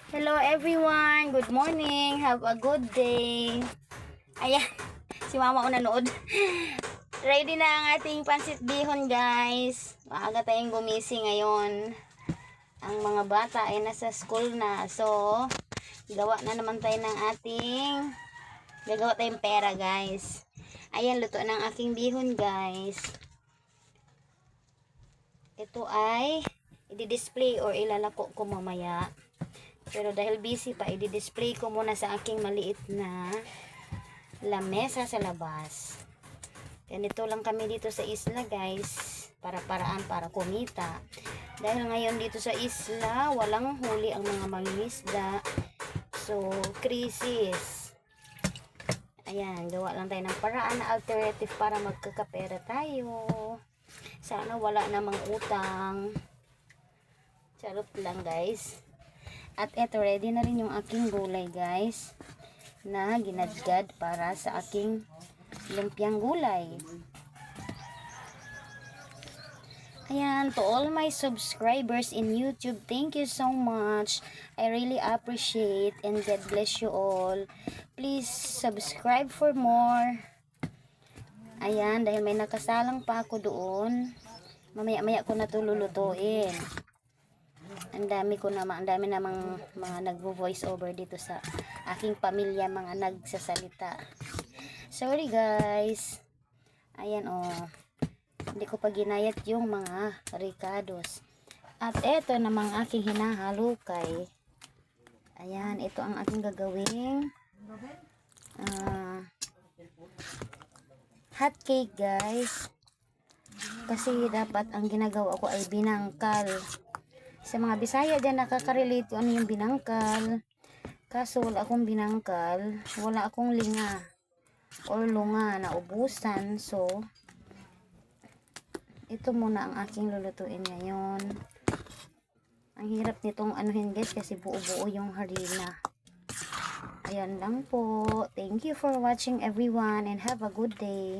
Hello everyone, good morning, have a good day. Ayan, si mama ko nanood. Ready na ang ating pansit bihon guys. Maaga tayong gumising ngayon. Ang mga bata ay nasa school na. So, gawa na naman tayo ng gagawa tayong pera guys. Ayan, luto ng aking bihon guys. Ito ay i-display or ilalako ko mamaya. Pero dahil busy pa, i-display ko muna sa aking maliit na lamesa sa labas. Ganito lang kami dito sa isla guys. Para kumita. Dahil ngayon dito sa isla, walang huli ang mga mangingisda. So, krisis. Ayan, gawa lang tayo ng paraan na alternative para magkakapera tayo. Sana wala namang utang. Charot lang guys. At eto, ready na rin yung aking gulay guys. Na ginadgad para sa aking lumpiang gulay. Ayan, to all my subscribers in YouTube, thank you so much. I really appreciate and God bless you all. Please subscribe for more. Ayan, dahil may nakasalang pa ako doon. Mamaya-maya ko na ito lulutuin. Ang dami namang mga nagvo-voice over dito sa aking pamilya, mga nagsasalita. Sorry guys. Ayan oh. Hindi ko pa ginayat yung mga ricados. At eto namang aking hinahalukay. Ayan, ito ang aking gagawing hot cake guys. Kasi dapat ang ginagawa ko ay binangkal. Sa mga Bisaya dyan nakaka-relate ano yung binangkal. Kaso wala akong binangkal, wala akong linga or lunga na ubusan. So, ito muna ang aking lulutuin ngayon. Ang hirap nitong anuhin guys kasi buo-buo yung harina. Ayan lang po. Thank you for watching everyone and have a good day.